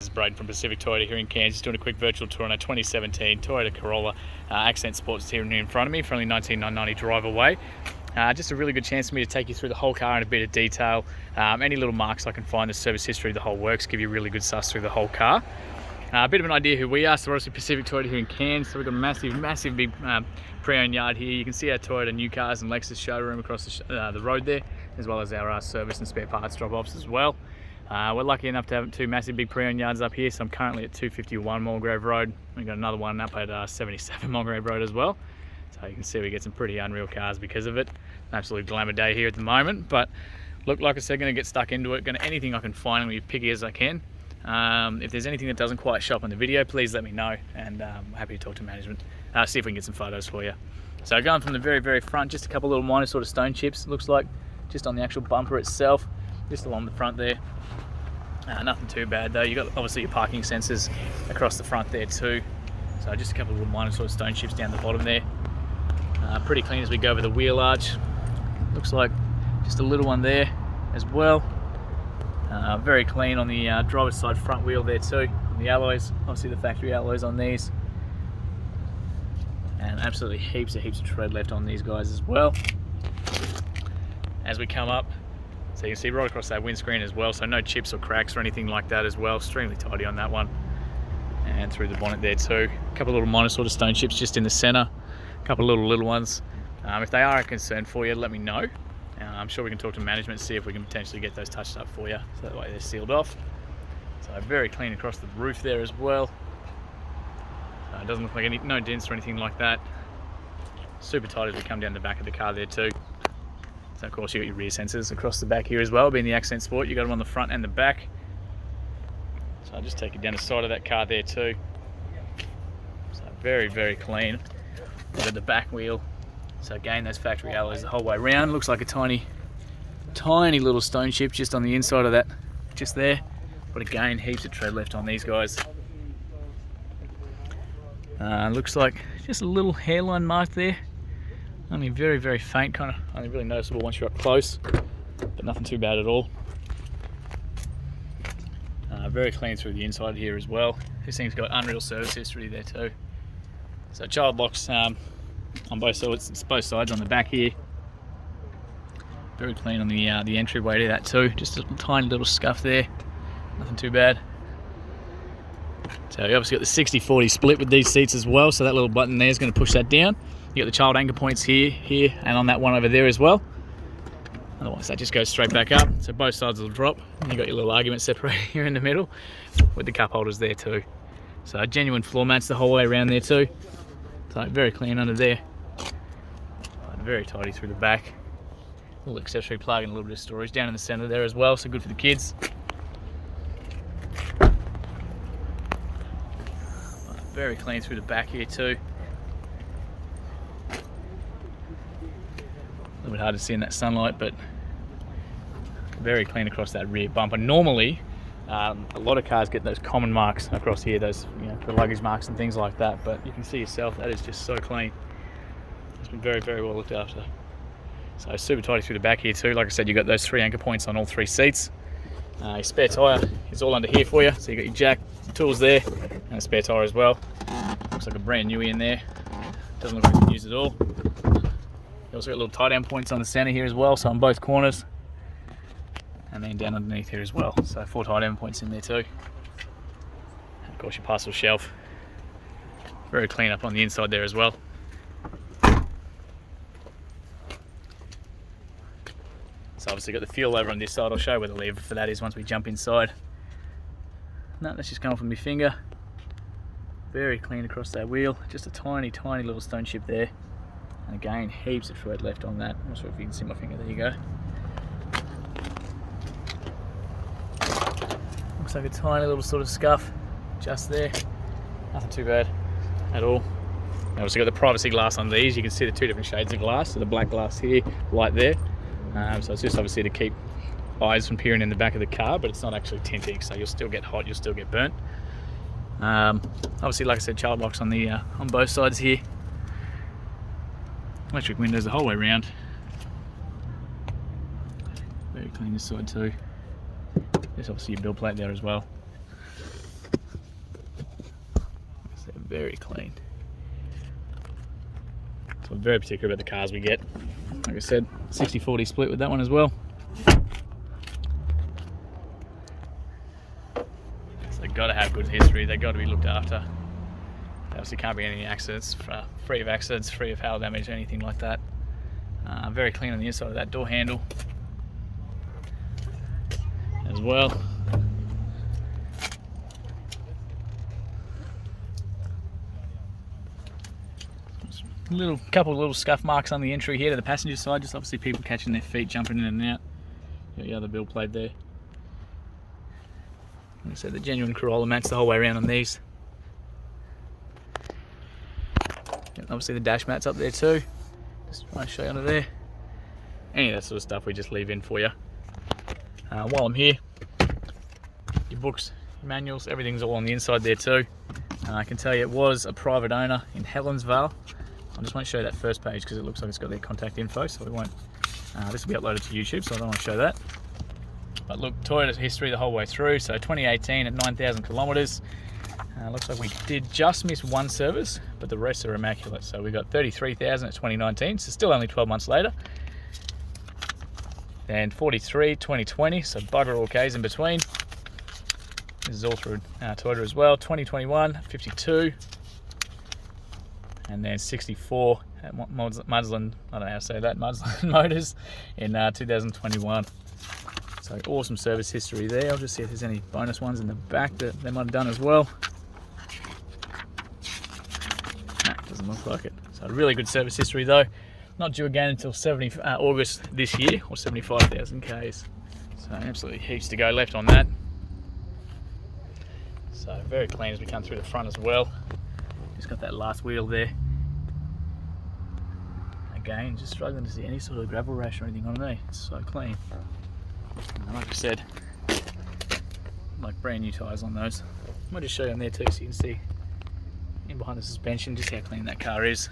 This is Braden from Pacific Toyota here in Kansas, doing a quick virtual tour on a 2017 Toyota Corolla Acent Sports here in front of me for only $19,990 drive away. Just a really good chance for me to take you through the whole car in a bit of detail. Any little marks I can find, the service history, the whole works, give you a really good suss through the whole car. A bit of an idea who we are. So we're obviously Pacific Toyota here in Cairns. So we've got a massive big pre-owned yard here. You can see our Toyota new cars and Lexus showroom across the road there, as well as our service and spare parts drop-offs as well. We're lucky enough to have two massive big pre-owned yards up here. So I'm currently at 251 Mulgrave Road. We've got another one up at 77 Mulgrave Road as well. So you can see we get some pretty unreal cars because of it. An absolute glamour day here at the moment. But look, like I said, going to get stuck into it. Anything I can find and be picky as I can. If there's anything that doesn't quite show up on the video, please let me know, and I'm happy to talk to management, see if we can get some photos for you. So going from the very front, just a couple little minor sort of stone chips, it looks like, just on the actual bumper itself, just along the front there. Nothing too bad though. You've got obviously your parking sensors across the front there too, so just a couple of little minor sort of stone chips down the bottom there. Pretty clean as we go over the wheel arch. Looks like just a little one there as well. Very clean on the driver's side front wheel there too. The alloys, obviously the factory alloys on these, and absolutely heaps of tread left on these guys as well. As we come up, so you can see right across that windscreen as well, so no chips or cracks or anything like that as well. Extremely tidy on that one, and through the bonnet there too. A couple of little minor sort of stone chips just in the center, a couple of little ones. If they are a concern for you, let me know. I'm sure we can talk to management, see if we can potentially get those touched up for you, so that way they're sealed off. So very clean across the roof there as well. It doesn't look like no dents or anything like that. Super tight as we come down the back of the car there too. So of course you got your rear sensors across the back here as well, being the Acent Sport, you got them on the front and the back. So I'll just take you down the side of that car there too. So very clean. We've got the back wheel. So again, those factory alloys the whole way around. Looks like a tiny little stone chip just on the inside of that, just there. But again, heaps of tread left on these guys. Looks like just a little hairline mark there. Only very faint, kind of only really noticeable once you're up close, but nothing too bad at all. Very clean through the inside here as well. This thing's got unreal service history there too. So child locks on both sides. It's both sides on the back here. Very clean on the entryway to that too. Just a tiny little scuff there. Nothing too bad. So you obviously got the 60-40 split with these seats as well. So that little button there is going to push that down. You got the child anchor points here, and on that one over there as well. Otherwise that just goes straight back up. So both sides will drop. And you got your little argument separator here in the middle with the cup holders there too. So genuine floor mats the whole way around there too. So very clean under there. Very tidy through the back. A little accessory plug and a little bit of storage down in the center there as well. So good for the kids. Very clean through the back here too. A little bit hard to see in that sunlight, but very clean across that rear bumper. Normally, a lot of cars get those common marks across here, those the luggage marks and things like that. But you can see yourself, that is just so clean. It's been very well looked after. So super tidy through the back here too. Like I said, you've got those 3 anchor points on all 3 seats. Your spare tyre is all under here for you. So you got your jack, your tools there, and a spare tyre as well. Looks like a brand newie in there. Doesn't look like it's been used at all. You also got little tie down points on the center here as well, so on both corners. And then down underneath here as well. So 4 tie down points in there too. And of course your parcel shelf. Very clean up on the inside there as well. So obviously got the fuel over on this side. I'll show you where the lever for that is once we jump inside. No, that's just coming from my finger. Very clean across that wheel. Just a tiny little stone chip there. And again, heaps of tread left on that. I'm not sure if you can see my finger. There you go. Looks like a tiny little sort of scuff just there. Nothing too bad at all. Obviously got the privacy glass on these. You can see the 2 different shades of glass. So the black glass here, light there. So it's just obviously to keep eyes from peering in the back of the car, but it's not actually tinting, so you'll still get hot, you'll still get burnt. Obviously, like I said, child locks on the on both sides here. Electric windows the whole way around. Very clean this side too. There's obviously your bill plate there as well. very clean. So we're very particular about the cars we get. Like I said, 60-40 split with that one as well. So they've got to have good history, they've got to be looked after. Obviously can't be any accidents, free of accidents, free of hail damage or anything like that. Very clean on the inside of that door handle as well. Couple of little scuff marks on the entry here to the passenger side, just obviously people catching their feet, jumping in and out. Got the other bill plate there. Like I said, the genuine Corolla mats the whole way around on these. And obviously the dash mats up there too. Just trying to show you under there. Any of that sort of stuff we just leave in for you. While I'm here, your books, your manuals, everything's all on the inside there too. I can tell you it was a private owner in Helensvale. I just won't show that first page because it looks like it's got their contact info, so we won't. This will be uploaded to YouTube, so I don't want to show that. But look, Toyota's history the whole way through. So 2018 at 9,000 kilometers. Looks like we did just miss one service, but the rest are immaculate. So we got 33,000 at 2019, so still only 12 months later. Then 43, 2020, so bugger all Ks in between. This is all through Toyota as well. 2021, 52. And then 64 at Mudsland, I don't know how to say that, Mudsland Motors in 2021. So awesome service history there. I'll just see if there's any bonus ones in the back that they might have done as well. Nah, doesn't look like it. So really good service history though. Not due again until August this year, or 75,000 Ks. So absolutely heaps to go left on that. So very clean as we come through the front as well. Just got that last wheel there. Again, just struggling to see any sort of gravel rash or anything on me. It's so clean. And like I said, like brand new tyres on those. I might just show you on there too so you can see in behind the suspension just how clean that car is.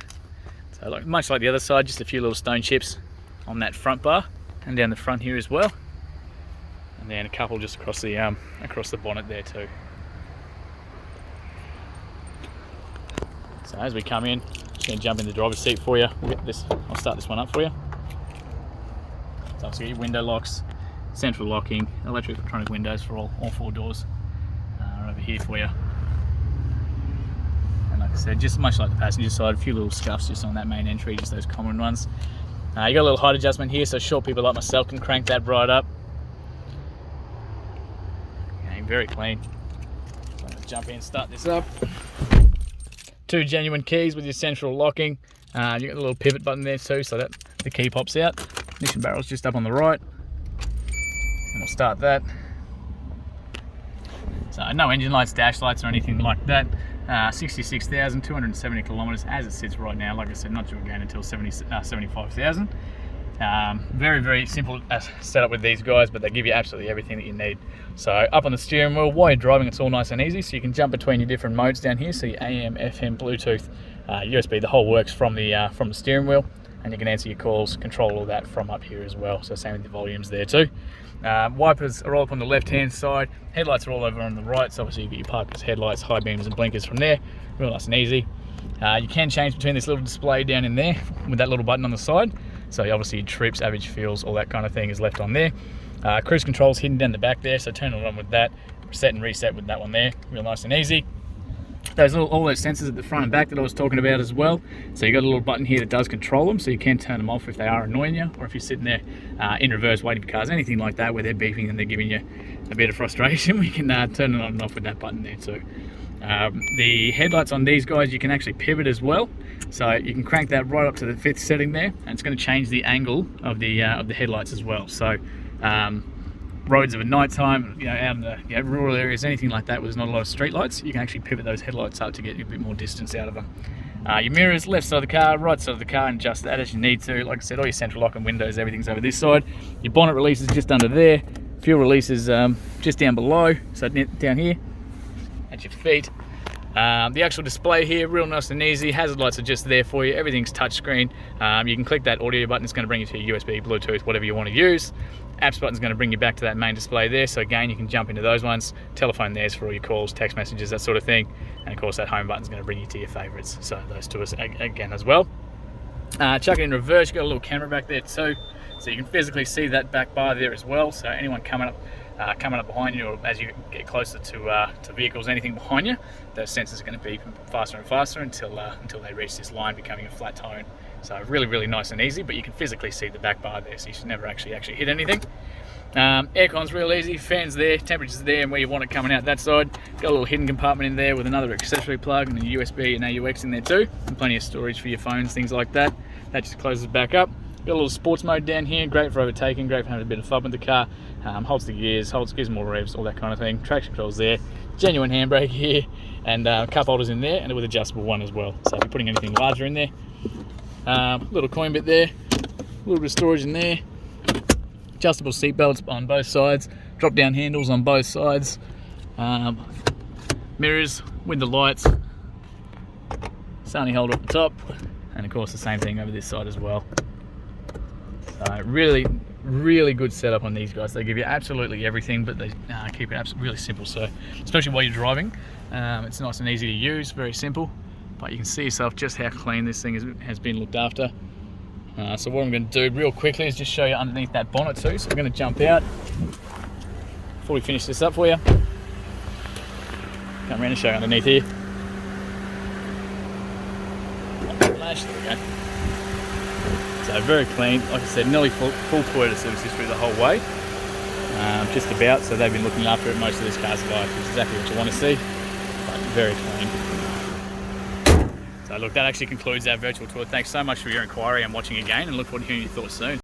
So much like the other side, just a few little stone chips on that front bar and down the front here as well. And then a couple just across the bonnet there too. So as we come in, just going to jump in the driver's seat for you. I'll start this one up for you. So obviously your window locks, central locking, electric electronic windows for all four doors are over here for you. And like I said, just much like the passenger side, a few little scuffs just on that main entry, just those common ones. You got a little height adjustment here, so short people like myself can crank that right up. Okay, very clean. So I'm going to jump in and start this up. Two genuine keys with your central locking. You got the little pivot button there too, so that the key pops out. Ignition barrel's just up on the right. And we'll start that. So no engine lights, dash lights or anything like that. 66,270 kilometers as it sits right now. Like I said, not due again until 75,000. Very, very simple setup with these guys, but they give you absolutely everything that you need. So up on the steering wheel, while you're driving, it's all nice and easy. So you can jump between your different modes down here. So your AM, FM, Bluetooth, USB, the whole works from the steering wheel. And you can answer your calls, control all that from up here as well. So same with the volumes there too. Wipers are all up on the left-hand side. Headlights are all over on the right. So obviously you get your parkers, headlights, high beams and blinkers from there. Real nice and easy. You can change between this little display down in there with that little button on the side. So obviously your trips, average fuels, all that kind of thing is left on there. Cruise control is hidden down the back there, so turn it on with that. Set and reset with that one there. Real nice and easy. All those sensors at the front and back that I was talking about as well. So you got a little button here that does control them, so you can turn them off if they are annoying you, or if you're sitting there in reverse waiting for cars, anything like that where they're beeping and they're giving you a bit of frustration, we can turn it on and off with that button there too. The headlights on these guys, you can actually pivot as well, so you can crank that right up to the 5th setting there, and it's going to change the angle of the headlights as well. So roads of a night time, out in the rural areas, anything like that where there's not a lot of street lights, you can actually pivot those headlights up to get a bit more distance out of them. Your mirrors, left side of the car, right side of the car, and adjust that as you need to. Like I said, all your central lock and windows, everything's over this side. Your bonnet release is just under there. Fuel release is just down below, so down here at your feet. The actual display here, real nice and easy. Hazard lights are just there for you. Everything's touchscreen. You can click that audio button. It's going to bring you to your USB, Bluetooth, whatever you want to use. Apps button's going to bring you back to that main display there, so again you can jump into those ones. Telephone there's for all your calls, text messages, that sort of thing, and of course that home button's going to bring you to your favourites, so those two again as well. Chuck it in reverse, you've got a little camera back there too, so you can physically see that back bar there as well, so anyone coming up behind you, or as you get closer to vehicles, anything behind you, those sensors are going to beep faster and faster until they reach this line becoming a flat tone. So really nice and easy, but you can physically see the back bar there, so you should never actually hit anything. Aircon's real easy, fans there, temperature's there, and where you want it coming out that side. Got a little hidden compartment in there with another accessory plug and a USB and AUX in there too, and plenty of storage for your phones, things like that. That just closes back up. Got a little sports mode down here, great for overtaking, great for having a bit of fun with the car. Holds the gears, gives more revs, all that kind of thing. Traction controls there, genuine handbrake here, and cup holders in there, and with adjustable one as well. So if you're putting anything larger in there, little coin bit there, a little bit of storage in there, adjustable seat belts on both sides, drop down handles on both sides, mirrors, window lights, sunny holder at the top, and of course the same thing over this side as well. So really good setup on these guys. They give you absolutely everything, but they keep it really simple, so especially while you're driving, it's nice and easy to use, very simple. But you can see yourself just how clean this thing has been looked after. So what I'm going to do real quickly is just show you underneath that bonnet too. So we're going to jump out before we finish this up for you. Come around and show you underneath here. Flash, there we go. So very clean. Like I said, nearly full Toyota service history the whole way. Just about. So they've been looking after it most of this car's life, which is exactly what you want to see. But very clean. So look, that actually concludes our virtual tour. Thanks so much for your inquiry and watching again, and look forward to hearing your thoughts soon.